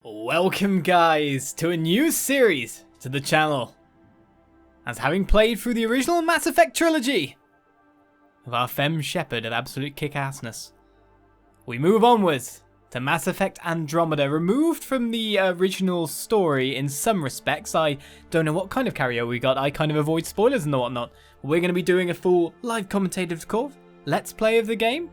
Welcome guys to a new series to the channel, as having played through the original Mass Effect trilogy of our femme shepherd of absolute kick-assness, we move onwards to Mass Effect Andromeda, removed from the original story in some respects. I don't know what kind of Cryo we got, I kind of avoid spoilers and whatnot. We're going to be doing a full live commentative let's play of the game,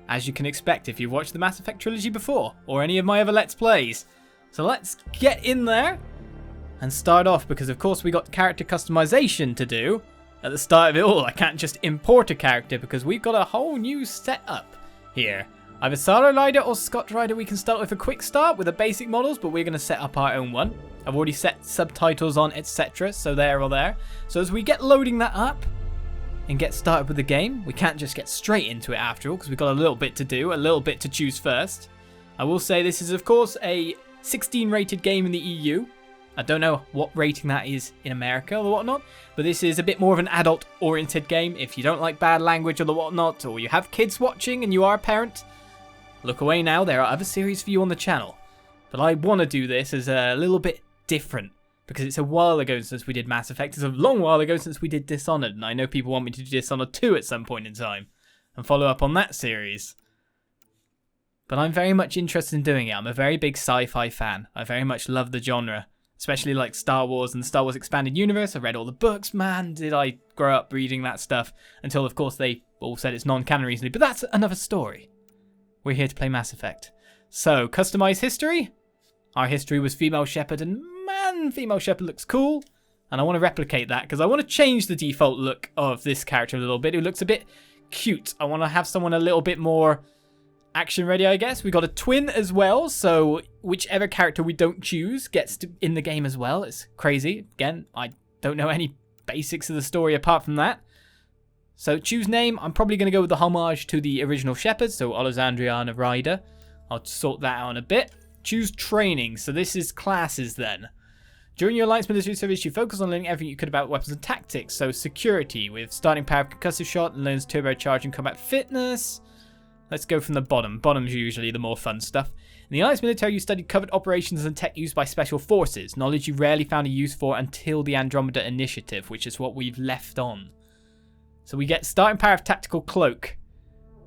as you can expect if you've watched the Mass Effect trilogy before, or any of my other let's plays. So let's get in there and start off, because of course we got character customization to do at the start of it all. I can't just import a character because we've got a whole new setup here. Either Sarah Ryder or Scott Ryder. We can start with a quick start with the basic models, but we're going to set up our own one. I've already set subtitles on, etc. So there or there. So as we get loading that up and get started with the game, we can't just get straight into it after all, because we've got a little bit to do, a little bit to choose first. I will say this is of course a 16 rated game in the EU. I don't know what rating that is in America or whatnot, but this is a bit more of an adult oriented game. If you don't like bad language or the whatnot, or you have kids watching and you are a parent, look away now. There are other series for you on the channel, but I want to do this as a little bit different because it's a while ago since we did Mass Effect. It's a long while ago since we did Dishonored, and I know people want me to do Dishonored 2 at some point in time and follow up on that series. But I'm very much interested in doing it. I'm a very big sci-fi fan. I very much love the genre, especially like Star Wars and the Star Wars Expanded Universe. I read all the books, man, did I grow up reading that stuff, until of course they all said it's non-canon recently, but that's another story. We're here to play Mass Effect. So, customize history. Our history was female shepherd, and man, female shepherd looks cool. And I want to replicate that, because I want to change the default look of this character a little bit, who looks a bit cute. I want to have someone a little bit more action ready, I guess. We got a twin as well, so whichever character we don't choose gets to in the game as well. It's crazy. Again, I don't know any basics of the story apart from that. So choose name. I'm probably going to go with the homage to the original shepherd, so Olizandri Ryder. I'll sort that out in a bit. Choose training. So this is classes then. During your Alliance military service, you focus on learning everything you could about weapons and tactics. So security with starting power of concussive shot and learns turbocharge and combat fitness. Let's go from the bottom. Bottom's usually the more fun stuff. In the Alliance military, you studied covert operations and tech used by special forces. Knowledge you rarely found a use for until the Andromeda Initiative, which is what we've left on. So we get starting power of tactical cloak.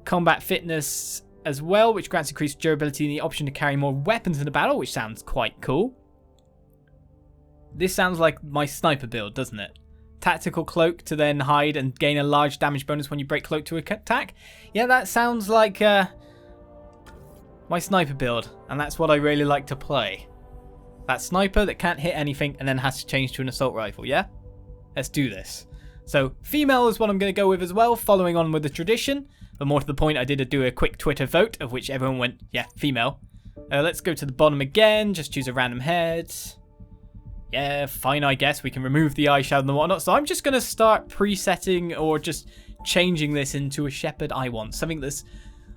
Combat fitness as well, which grants increased durability and the option to carry more weapons in the battle, which sounds quite cool. This sounds like my sniper build, doesn't it? Tactical cloak to then hide and gain a large damage bonus when you break cloak to attack. Yeah, that sounds like my sniper build, and that's what I really like to play. That sniper that can't hit anything and then has to change to an assault rifle, yeah? Let's do this. So, female is what I'm going to go with as well, following on with the tradition. But more to the point, I did do a quick Twitter vote, of which everyone went, yeah, female. Let's go to the bottom again, just choose a random head. Yeah, fine, I guess. We can remove the eyeshadow and whatnot. So I'm just going to start presetting or just changing this into a shepherd I want. Something that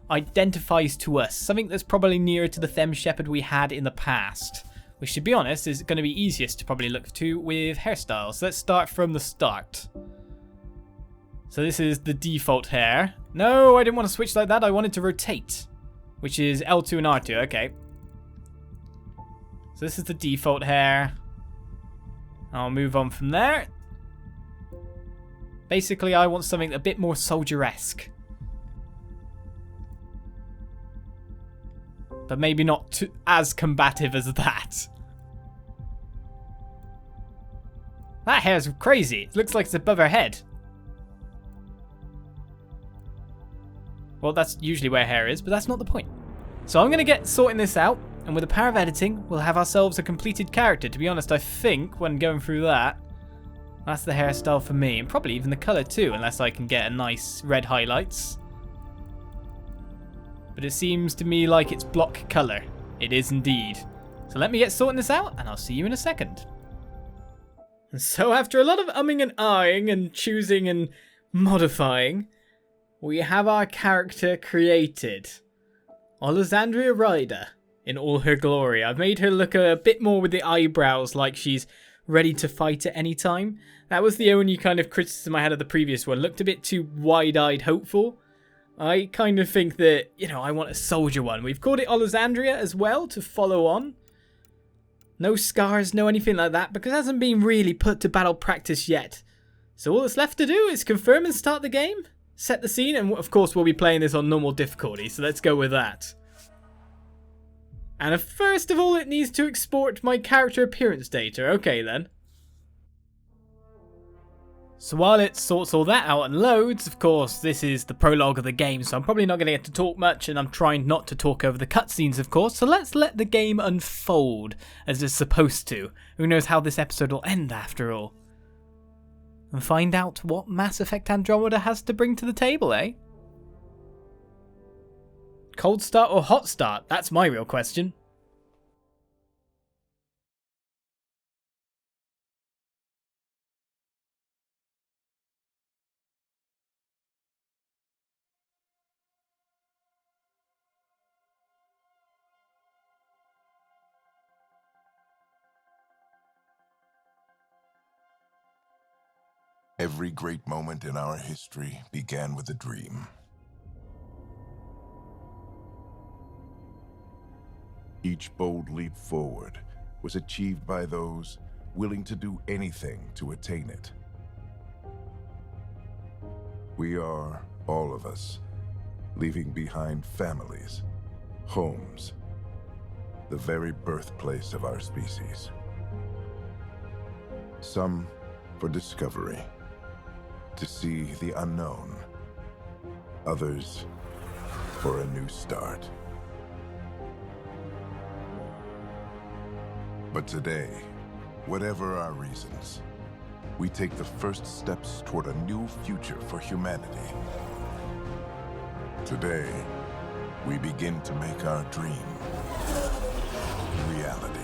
identifies to us. Something that's probably nearer to the femme shepherd we had in the past. Which, to be honest, is going to be easiest to probably look to with hairstyles. So let's start from the start. So this is the default hair. No, I didn't want to switch like that. I wanted to rotate. Which is L2 and R2. Okay. So this is the default hair. I'll move on from there. Basically, I want something a bit more soldier-esque. But maybe not as combative as that. That hair's crazy. It looks like it's above her head. Well, that's usually where hair is, but that's not the point. So I'm going to get sorting this out. And with the power of editing, we'll have ourselves a completed character. To be honest, I think when going through that, that's the hairstyle for me. And probably even the colour too, unless I can get a nice red highlights. But it seems to me like it's block colour. It is indeed. So let me get sorting this out, and I'll see you in a second. And so after a lot of umming and ahhing and choosing and modifying, we have our character created. Olizandri Ryder. In all her glory. I've made her look a bit more with the eyebrows like she's ready to fight at any time. That was the only kind of criticism I had of the previous one. Looked a bit too wide-eyed hopeful. I kind of think that, you know, I want a soldier one. We've called it Olizandria as well to follow on. No scars, no anything like that, because it hasn't been really put to battle practice yet. So all that's left to do is confirm and start the game, set the scene, and of course we'll be playing this on normal difficulty, so let's go with that. And first of all, it needs to export my character appearance data. Okay then. So while it sorts all that out and loads, of course, this is the prologue of the game, so I'm probably not going to get to talk much, and I'm trying not to talk over the cutscenes, of course, so let's let the game unfold as it's supposed to. Who knows how this episode will end after all. And find out what Mass Effect Andromeda has to bring to the table, eh? Cold start or hot start? That's my real question. Every great moment in our history began with a dream. Each bold leap forward was achieved by those willing to do anything to attain it. We are, all of us, leaving behind families, homes, the very birthplace of our species. Some for discovery, to see the unknown. Others for a new start. But today, whatever our reasons, we take the first steps toward a new future for humanity. Today, we begin to make our dream reality.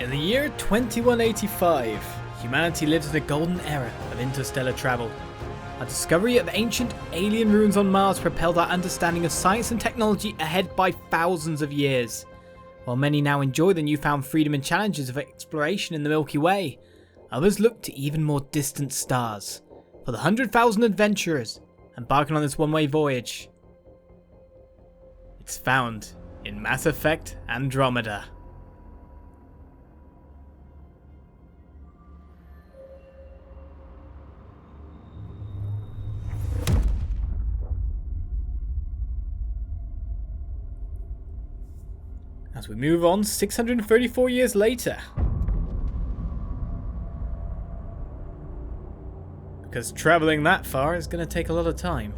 In the year 2185, humanity lives in a golden era of interstellar travel. Our discovery of ancient alien ruins on Mars propelled our understanding of science and technology ahead by thousands of years. While many now enjoy the newfound freedom and challenges of exploration in the Milky Way, others look to even more distant stars for the 100,000 adventurers embarking on this one-way voyage. It's found in Mass Effect Andromeda. As we move on 634 years later. Because travelling that far is going to take a lot of time.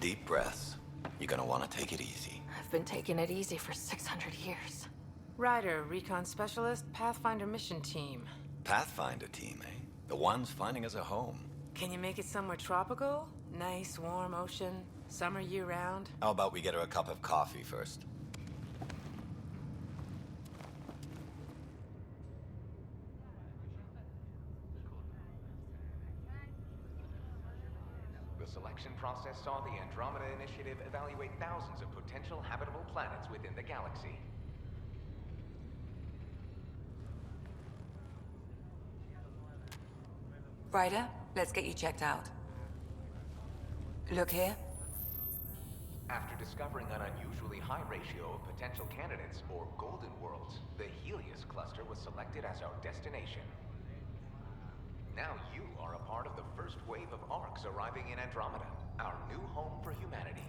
Deep breaths. You're gonna want to take it easy. I've been taking it easy for 600 years. Ryder, recon specialist, Pathfinder mission team. Pathfinder team, eh? The ones finding us a home. Can you make it somewhere tropical? Nice, warm ocean, summer year-round? How about we get her a cup of coffee first? The selection process saw the Andromeda Initiative evaluate thousands of potential habitable planets within the galaxy. Ryder, Let's get you checked out. Look here. After discovering an unusually high ratio of potential candidates, or golden worlds, the Helios cluster was selected as our destination. Now you are a part of the first wave of Arks arriving in Andromeda, our new home for humanity.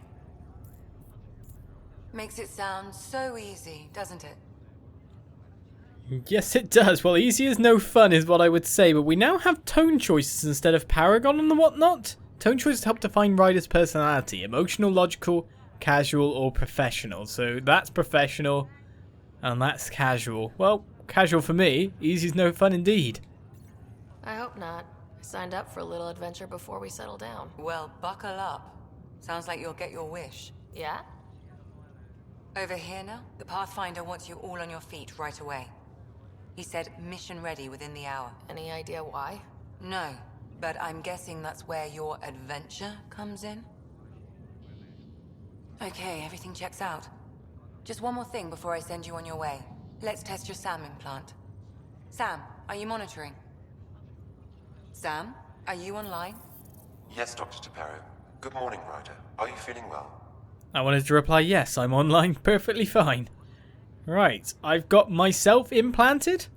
Makes it sound so easy, doesn't it? Yes, it does. Well, easy is no fun is what I would say, but we now have tone choices instead of Paragon and whatnot. Tone choices help define Ryder's personality: emotional, logical, casual, or professional. So that's professional, and that's casual. Well, casual for me. Easy is no fun indeed. I hope not. I signed up for a little adventure before we settle down. Well, buckle up. Sounds like you'll get your wish. Yeah? Over here now, the Pathfinder wants you all on your feet right away. He said mission ready within the hour. Any idea why? No, but I'm guessing that's where your adventure comes in. Okay, everything checks out. Just one more thing before I send you on your way. Let's test your SAM implant. Sam, are you monitoring? Sam, are you online? Yes, Dr. Taparo. Good morning, Ryder. Are you feeling well? I wanted to reply, yes, I'm online perfectly fine. Right, I've got myself implanted.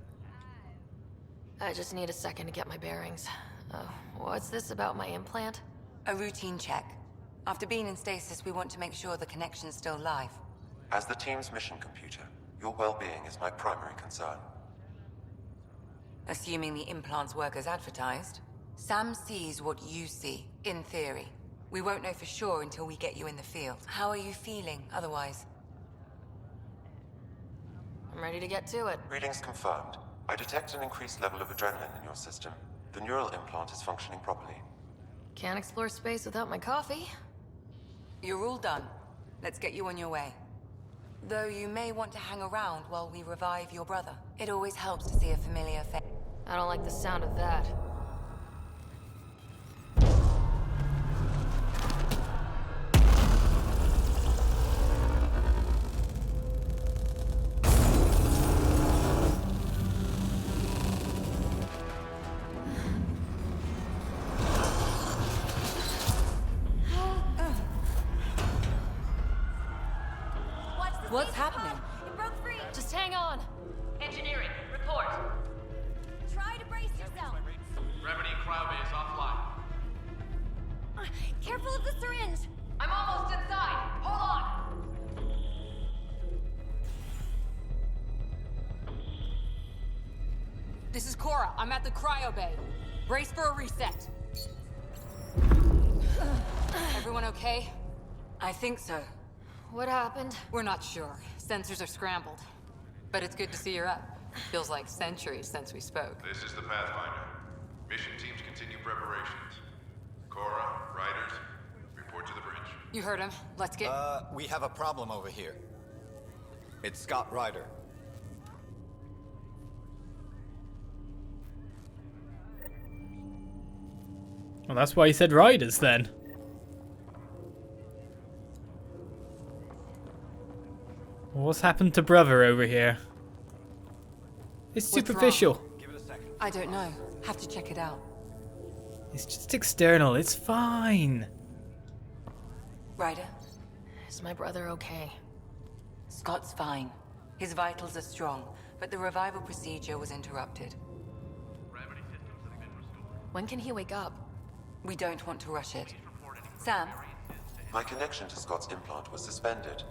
I just need a second to get my bearings. What's this about my implant? A routine check. After being in stasis, we want to make sure the connection's still live. As the team's mission computer, your well-being is my primary concern. Assuming the implants work as advertised, Sam sees what you see, in theory. We won't know for sure until we get you in the field. How are you feeling otherwise? I'm ready to get to it. Readings confirmed. I detect an increased level of adrenaline in your system. The neural implant is functioning properly. Can't explore space without my coffee. You're all done. Let's get you on your way. Though you may want to hang around while we revive your brother. It always helps to see a familiar face. I don't like the sound of that. What's happening? It broke free. Just hang on. Engineering, report. Try to brace yourself. Gravity and cryo bay is offline. Careful of the syringe. I'm almost inside. Hold on. This is Cora. I'm at the cryo bay. Brace for a reset. Everyone okay? I think so. What happened? We're not sure. Sensors are scrambled. But it's good to see you're up. Feels like centuries since we spoke. This is the Pathfinder. Mission teams continue preparations. Cora, Riders, report to the bridge. You heard him. Let's get... We have a problem over here. It's Scott Ryder. Well, that's why he said Riders then. What's happened to brother over here? It's What's superficial. Give it a second. I don't know. Have to check it out. It's just external. It's fine. Ryder, Is my brother okay? Scott's fine. His vitals are strong, but the revival procedure was interrupted. When can he wake up? We don't want to rush it. Sam? My connection to Scott's implant was suspended.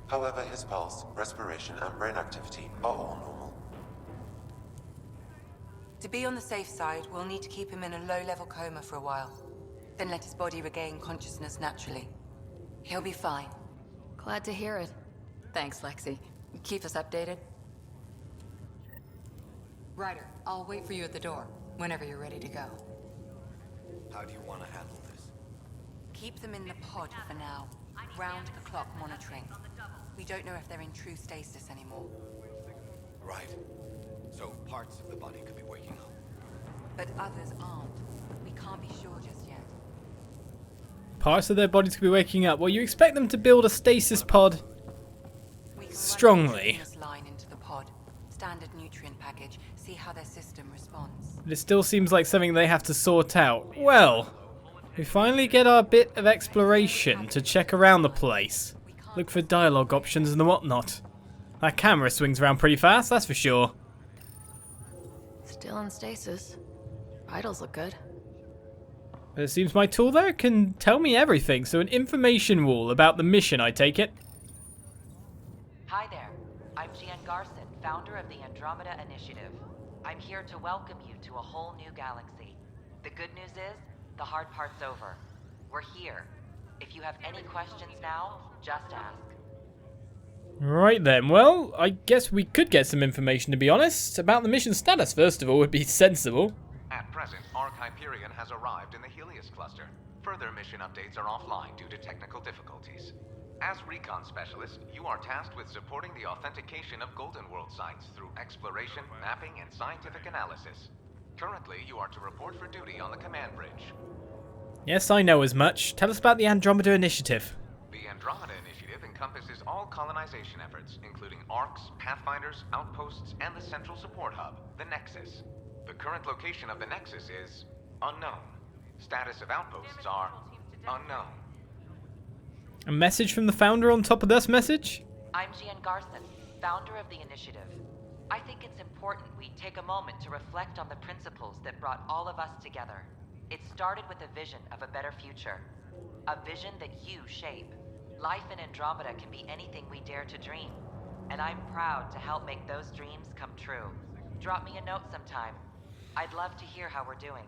However, his pulse, respiration, and brain activity are all normal. To be on the safe side, we'll need to keep him in a low-level coma for a while. Then let his body regain consciousness naturally. He'll be fine. Glad to hear it. Thanks, Lexi. Keep us updated. Ryder, I'll wait for you at the door, whenever you're ready to go. How do you want to handle this? Keep them in the pod for now. Round-the-clock monitoring. We don't know if they're in true stasis anymore. Right. So parts of the body could be waking up. But others aren't. We can't be sure just yet. Parts of their bodies could be waking up. Well, you expect them to build a stasis pod We can strongly. run a line into the pod. Standard nutrient package. See how their system responds. But it still seems like something they have to sort out. Well, we finally get our bit of exploration to check around the place. Look for dialogue options and whatnot. That camera swings around pretty fast, that's for sure. Still in stasis. Vitals look good. But it seems my tool there can tell me everything, so an information wall about the mission, I take it. Hi there. I'm Gian Garson, founder of the Andromeda Initiative. I'm here to welcome you to a whole new galaxy. The good news is, the hard part's over. We're here. If you have any questions now, just ask. Right then, well, I guess we could get some information, to be honest. About the mission status, first of all, would be sensible. At present, Ark Hyperion has arrived in the Helios cluster. Further mission updates are offline due to technical difficulties. As recon specialist, you are tasked with supporting the authentication of Golden World sites through exploration, mapping, and scientific analysis. Currently, you are to report for duty on the command bridge. Yes, I know as much. Tell us about the Andromeda Initiative. The Andromeda Initiative encompasses all colonization efforts, including Arks, Pathfinders, outposts, and the central support hub, the Nexus. The current location of the Nexus is unknown. Status of outposts are unknown. A message from the founder on top of this message? I'm Gian Garson, founder of the initiative. I think it's important we take a moment to reflect on the principles that brought all of us together. It started with a vision of a better future. A vision that you shape. Life in Andromeda can be anything we dare to dream. And I'm proud to help make those dreams come true. Drop me a note sometime. I'd love to hear how we're doing.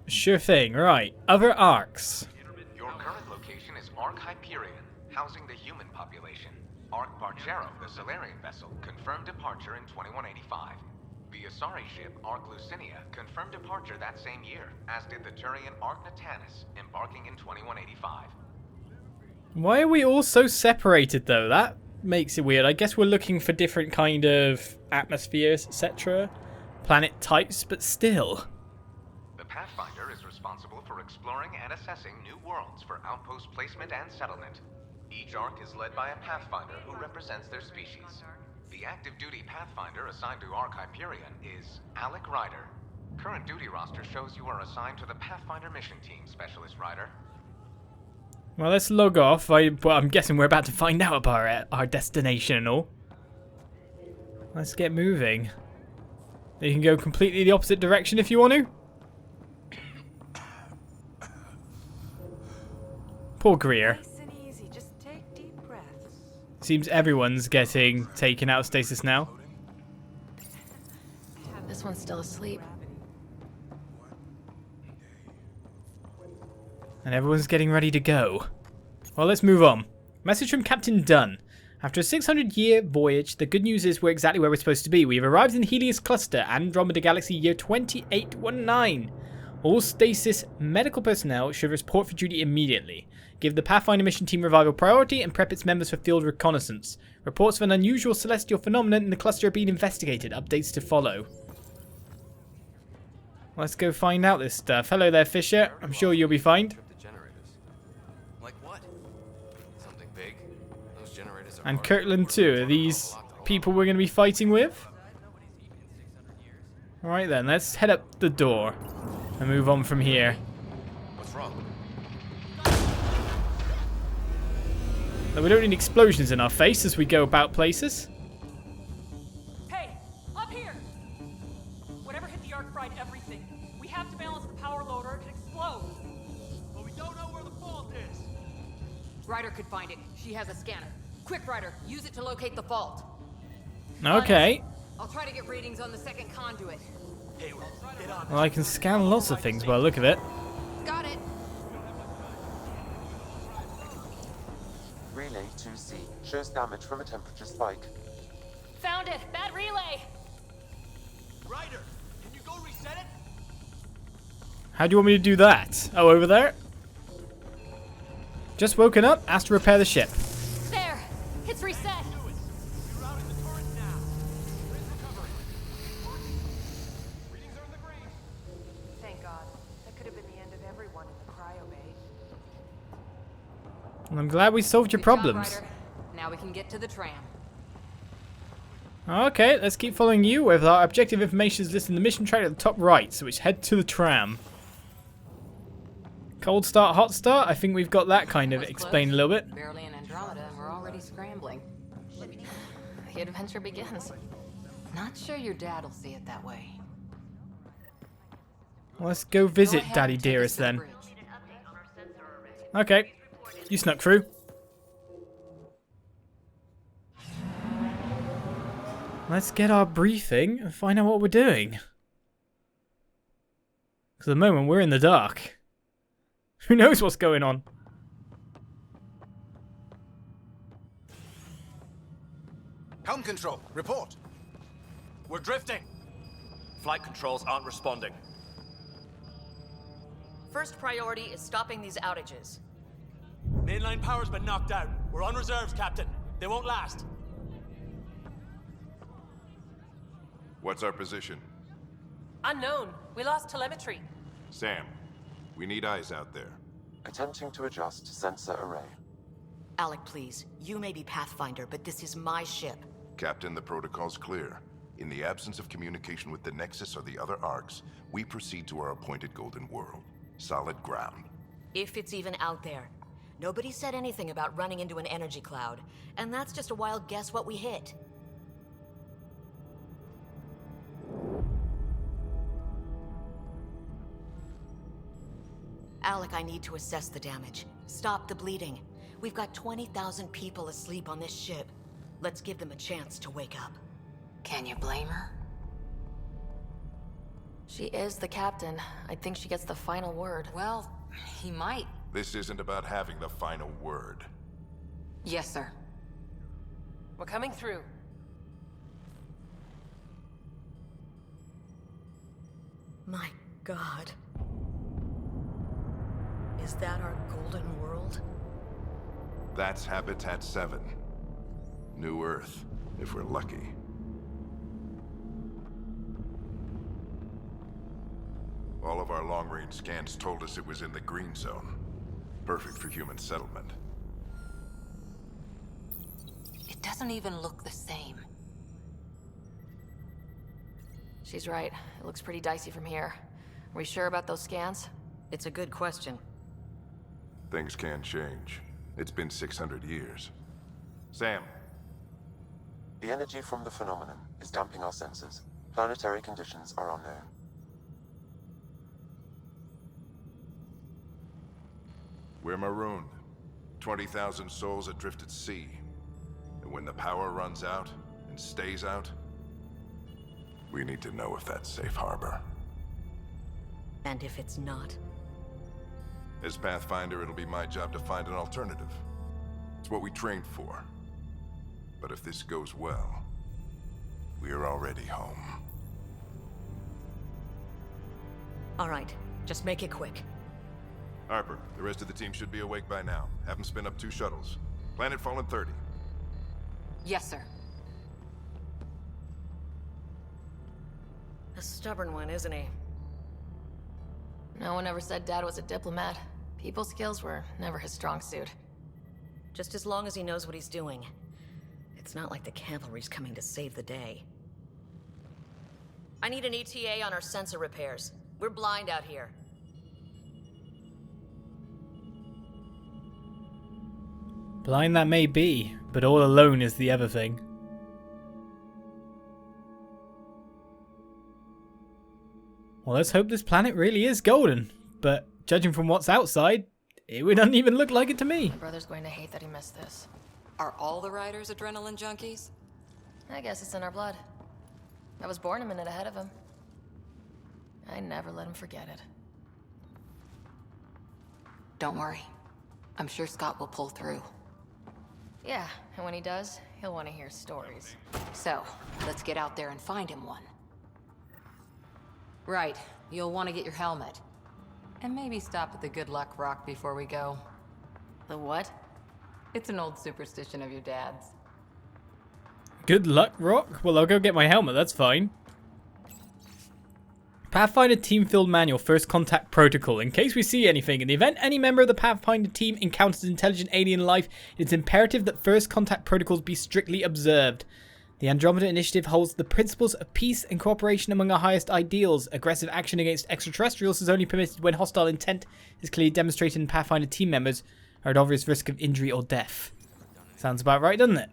Sure thing, right. Other arcs. Your current location is Ark Hyperion, housing the human population. Ark Barchero, the Solarian vessel, confirmed departure in 2185. The Asari ship, Ark Lucinia, confirmed departure that same year, as did the Turian Ark Natanus, embarking in 2185. Why are we all so separated, though? That makes it weird. I guess we're looking for different kind of atmospheres, etc. Planet types, but still. The Pathfinder is responsible for exploring and assessing new worlds for outpost placement and settlement. Each Ark is led by a Pathfinder who represents their species. The active duty Pathfinder assigned to Ark Hyperion is Alec Ryder. Current duty roster shows you are assigned to the Pathfinder mission team, Specialist Ryder. Well, let's log off. I'm guessing we're about to find out about our destination and all. Let's get moving. You can go completely the opposite direction if you want to. Poor Greer. Seems everyone's getting taken out of stasis now. This one's still asleep. And everyone's getting ready to go. Well, let's move on. Message from Captain Dunn. After a 600-year voyage, the good news is we're exactly where we're supposed to be. We've arrived in the Helios Cluster, Andromeda Galaxy, year 2819. All stasis medical personnel should report for duty immediately. Give the Pathfinder mission team revival priority and prep its members for field reconnaissance. Reports of an unusual celestial phenomenon in the cluster are being investigated. Updates to follow. Let's go find out this stuff. Hello there, Fisher. I'm sure you'll be fine. Like what? Something big? Those generators are And Kirtland too. Are these people we're going to be fighting with? Alright then, let's head up the door and move on from here. What's wrong? We don't need explosions in our face as we go about places. Hey, up here! Whatever hit the Ark fried everything. We have to balance the power load or it could explode. But we don't know where the fault is. Ryder could find it. She has a scanner. Quick, Ryder, use it to locate the fault. Okay. I'll try to get readings on the second conduit. Hey, get on. Well, I can scan lots of things by the look of it. Got it. Relay 2C shows damage from a temperature spike. Found it! Bad relay! Ryder, can you go reset it? How do you want me to do that? Oh, over there? Just woken up, asked to repair the ship. There! It's reset! You're out in the torrent now. Where's recovery? Readings are in the green. Thank God. That could have been the end of everyone in the Cryo Bay. And I'm glad we solved your Good job, problems. Ryder. Now we can get to the tram. Okay, let's keep following you with our objective information is listed in the mission tray at the top right, so it's head to the tram. Cold start, hot start, I think we've got that kind of explained a little bit. Barely in Andromeda and we're already scrambling. The adventure begins. Not sure your dad'll see it that way. Let's go visit Daddy Dearest then. Okay, you snuck through. Let's get our briefing and find out what we're doing. Because at the moment we're in the dark. Who knows what's going on? Helm control, report. We're drifting. Flight controls aren't responding. First priority is stopping these outages. Mainline power's been knocked out. We're on reserves, Captain. They won't last. What's our position? Unknown. We lost telemetry. Sam, we need eyes out there. Attempting to adjust sensor array. Alec, please. You may be Pathfinder, but this is my ship. Captain, the protocol's clear. In the absence of communication with the Nexus or the other Arks, we proceed to our appointed Golden World. Solid ground. If it's even out there. Nobody said anything about running into an energy cloud, and that's just a wild guess what we hit. Alec, I need to assess the damage. Stop the bleeding. We've got 20,000 people asleep on this ship. Let's give them a chance to wake up. Can you blame her? She is the captain. I think she gets the final word. Well, he might. This isn't about having the final word. Yes, sir. We're coming through. My God. Is that our golden world? That's Habitat 7. New Earth, if we're lucky. All of our long-range scans told us it was in the green zone. Perfect for human settlement. It doesn't even look the same. She's right. It looks pretty dicey from here. Are we sure about those scans? It's a good question. Things can change. It's been 600 years. Sam. The energy from the phenomenon is damping our sensors. Planetary conditions are unknown. We're marooned. 20,000 souls adrift at sea. And when the power runs out, and stays out, we need to know if that's safe harbor. And if it's not? As Pathfinder, it'll be my job to find an alternative. It's what we trained for. But if this goes well, we're already home. All right, just make it quick. Harper, the rest of the team should be awake by now. Have them spin up 2 shuttles. Planet Fallen 30. Yes, sir. A stubborn one, isn't he? No one ever said Dad was a diplomat. People skills were never his strong suit. Just as long as he knows what he's doing. It's not like the cavalry's coming to save the day. I need an ETA on our sensor repairs. We're blind out here. Blind that may be, but all alone is the other thing. Well, let's hope this planet really is golden, but judging from what's outside, it wouldn't even look like it to me. My brother's going to hate that he missed this. Are all the riders adrenaline junkies? I guess it's in our blood. I was born a minute ahead of him. I never let him forget it. Don't worry. I'm sure Scott will pull through. Yeah, and when he does, he'll want to hear stories. So, let's get out there and find him one. Right, you'll want to get your helmet. And maybe stop at the Good Luck Rock before we go. The what? It's an old superstition of your dad's. Good luck, Rock? Well, I'll go get my helmet, that's fine. Pathfinder Team Field Manual First Contact Protocol. In case we see anything, in the event any member of the Pathfinder team encounters intelligent alien life, it is imperative that First Contact Protocols be strictly observed. The Andromeda Initiative holds the principles of peace and cooperation among our highest ideals. Aggressive action against extraterrestrials is only permitted when hostile intent is clearly demonstrated and Pathfinder team members are at obvious risk of injury or death. Sounds about right, doesn't it?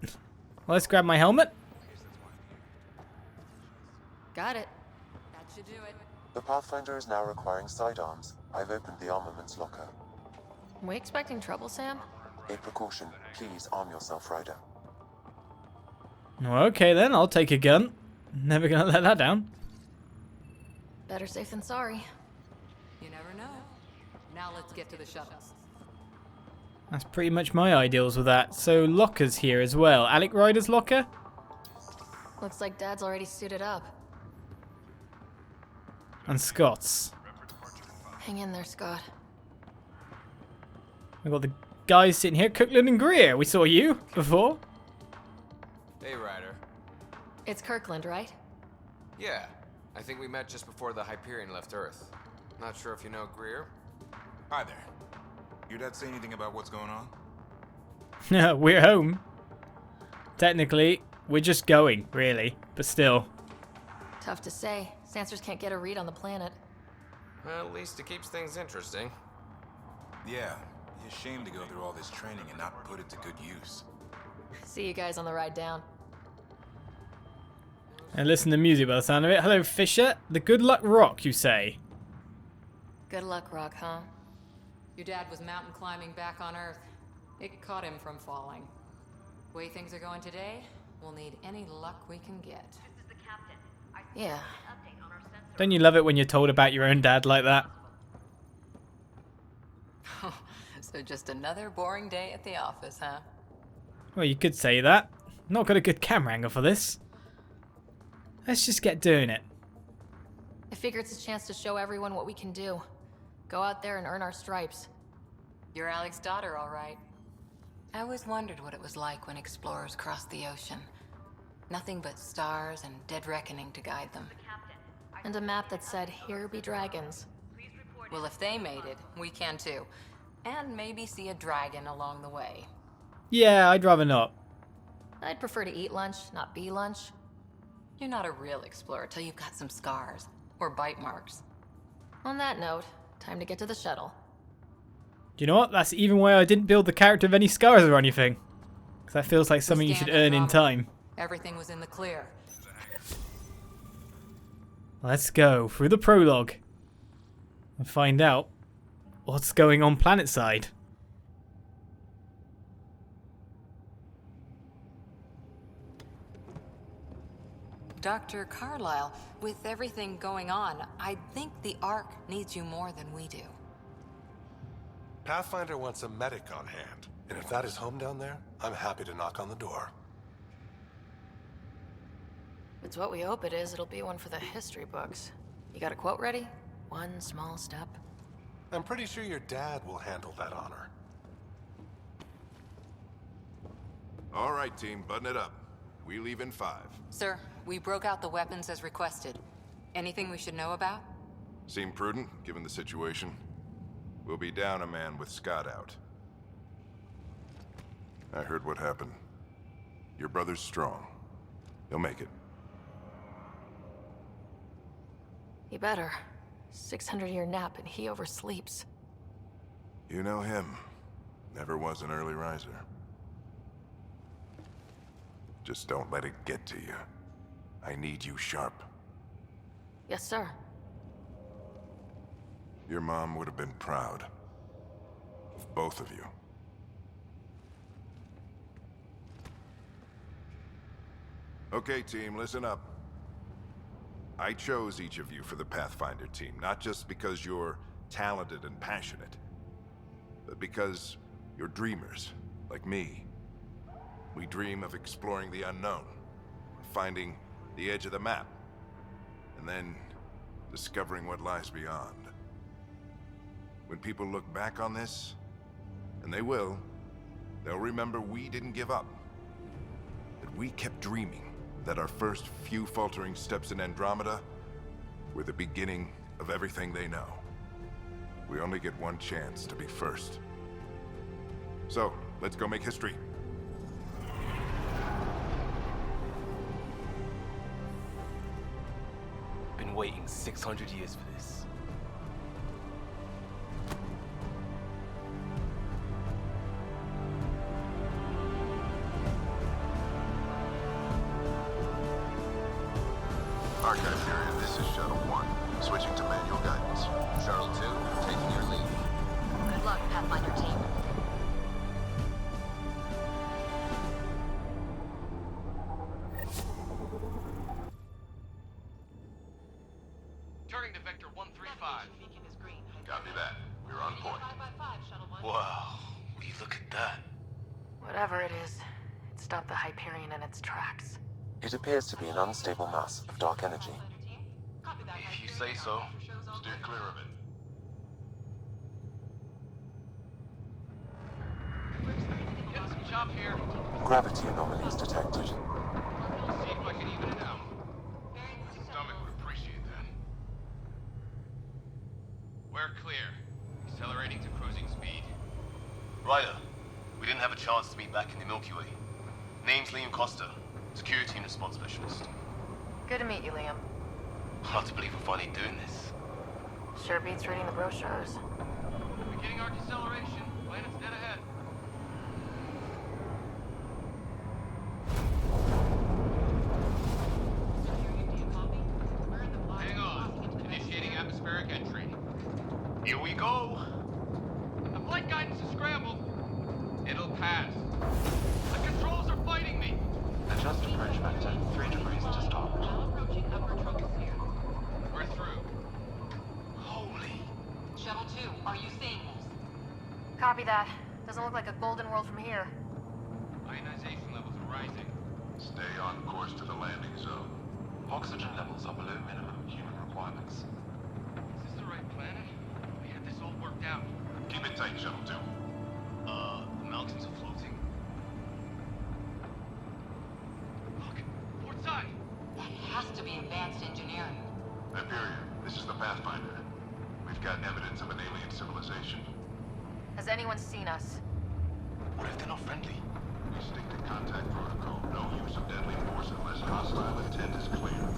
Well, let's grab my helmet. Got it. That should do it. The Pathfinder is now requiring sidearms. I've opened the armaments locker. We expecting trouble, Sam? A precaution. Please arm yourself, Ryder. Okay then, I'll take a gun. Never gonna let that down. Better safe than sorry. You never know. Now let's get to the shuttles. That's pretty much my ideals with that. So lockers here as well. Alec Ryder's locker? Looks like Dad's already suited up. And Scott's. Hang in there, Scott. We've got the guys sitting here, Cookland and Greer. We saw you before. Hey, Ryder. It's Kirkland, right? Yeah, I think we met just before the Hyperion left Earth. Not sure if you know Greer. Hi there. Your dad say anything about what's going on? We're home. Technically, we're just going, really. But still. Tough to say. Sansers can't get a read on the planet. Well, at least it keeps things interesting. Yeah, it's a shame to go through all this training and not put it to good use. See you guys on the ride down. And listen to music by the sound of it. Hello, Fisher. The Good Luck Rock, you say? Good luck, Rock, huh? Your dad was mountain climbing back on Earth. It caught him from falling. Way things are going today, we'll need any luck we can get. This is the captain. Yeah. Don't you love it when you're told about your own dad like that? So just another boring day at the office, huh? Well, you could say that. Not got a good camera angle for this. Let's just get doing it. I figure it's a chance to show everyone what we can do. Go out there and earn our stripes. You're Alec's daughter, all right. I always wondered what it was like when explorers crossed the ocean. Nothing but stars and dead reckoning to guide them. And a map that said, "Here be dragons." Well, if they made it, we can too. And maybe see a dragon along the way. Yeah, I'd rather not. I'd prefer to eat lunch, not be lunch. You're not a real explorer till you've got some scars. Or bite marks. On that note, time to get to the shuttle. Do you know what? That's even why I didn't build the character of any scars or anything. Because that feels like something you should earn in time. Everything was in the clear. Let's go through the prologue and find out what's going on planetside. Dr. Carlyle, with everything going on, I think the Ark needs you more than we do. Pathfinder wants a medic on hand, and if that is home down there, I'm happy to knock on the door. If it's what we hope it is, it'll be one for the history books. You got a quote ready? One small step. I'm pretty sure your dad will handle that honor. All right, team, button it up. We leave in 5. Sir, we broke out the weapons as requested. Anything we should know about? Seem prudent, given the situation. We'll be down a man with Scott out. I heard what happened. Your brother's strong. He'll make it. He better. 600-year nap and he oversleeps. You know him. Never was an early riser. Just don't let it get to you. I need you sharp. Yes, sir. Your mom would have been proud of both of you. Okay, team, listen up. I chose each of you for the Pathfinder team, not just because you're talented and passionate, but because you're dreamers, like me. We dream of exploring the unknown, finding the edge of the map, and then discovering what lies beyond. When people look back on this, and they will, they'll remember we didn't give up. That we kept dreaming, that our first few faltering steps in Andromeda were the beginning of everything they know. We only get one chance to be first. So, let's go make history. waiting 600 years for this. Ark Hyperion, this is Shuttle 1. Switching to manual guidance. Shuttle 2, taking your lead. Good luck, Pathfinder team. Turning to Vector 135. Copy that. We're on point. Wow, will you look at that? Whatever it is, it stopped the Hyperion in its tracks. It appears to be an unstable mass of dark energy. If you say so. Steer clear of it. Getting some chop here. Gravity anomalies detected. See if I can even it out. The stomach would appreciate that. We're clear. Accelerating to cruising speed. Ryder, we didn't have a chance to meet back in the Milky Way. Name's Liam Costa, Security and Response Specialist. Good to meet you, Liam. Hard to believe we're finally doing this. Sure beats reading the brochures. Beginning arc acceleration. Planet's dead ahead. Hang on. Initiating atmospheric entry. Here we go. The flight guidance is scrambled. It'll pass. The controls are fighting me. Adjust approach vector 3 degrees to starboard. We're through. Holy. Shuttle 2, are you seeing this? Copy that. Doesn't look like a golden world from here. Ionization levels are rising. Stay on course to the landing zone. Oxygen levels are below minimum human requirements. Is this the right planet? We had this all worked out. Keep it tight, Shuttle 2. The mountains are floating. Look, port side. That has to be advanced engineering. Hyperion, this is the Pathfinder. We've got evidence of an alien civilization. Has anyone seen us? What if they're not friendly? We stick to contact protocol. No use of deadly force unless hostile intent is clear.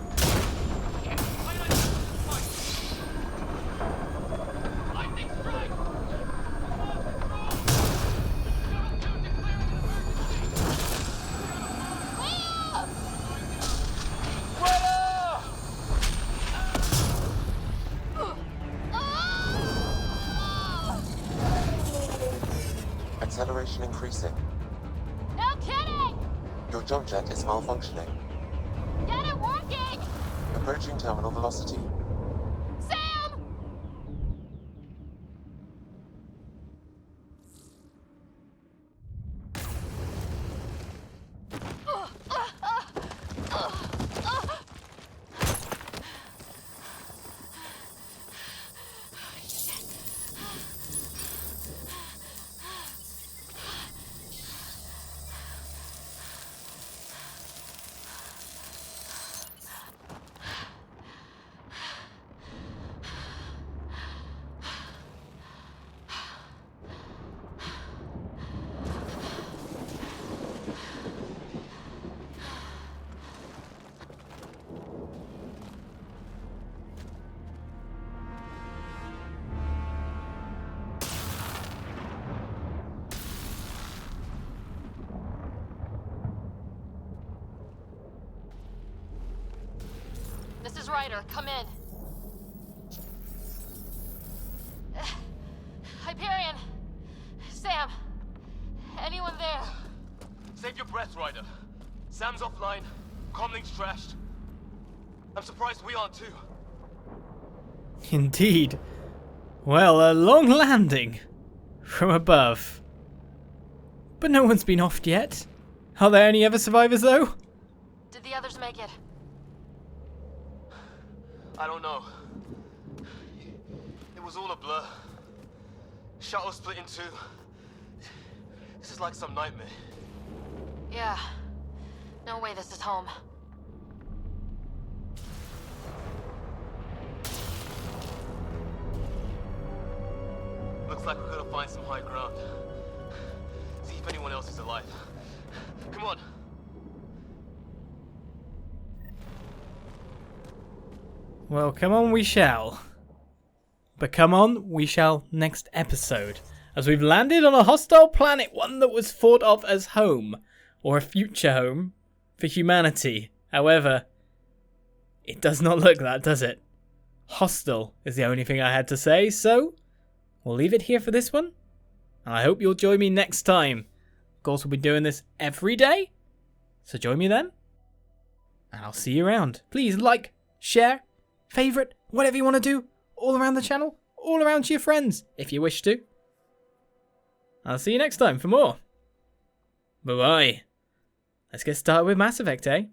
Lightning strike! Acceleration increasing. No kidding! Your jump jet is malfunctioning. Get it working! Approaching terminal velocity. Sam! This is Ryder. Come in. Hyperion! Sam! Anyone there? Save your breath, Ryder. Sam's offline. Comlink's trashed. I'm surprised we aren't too. Indeed. Well, a long landing from above. But no one's been offed yet. Are there any other survivors, though? Did the others make it? I don't know. It was all a blur. Shuttle split in two. This is like some nightmare. Yeah. No way this is home. Looks like we're gonna find some high ground. See if anyone else is alive. Come on. Well, come on we shall. But come on we shall next episode. As we've landed on a hostile planet, one that was thought of as home. Or a future home for humanity. However, it does not look that, does it? Hostile is the only thing I had to say, so we'll leave it here for this one. And I hope you'll join me next time. Of course, we'll be doing this every day. So join me then. And I'll see you around. Please like, share, favourite, whatever you want to do. All around the channel. All around to your friends, if you wish to. I'll see you next time for more. Bye-bye. Let's get started with Mass Effect, eh?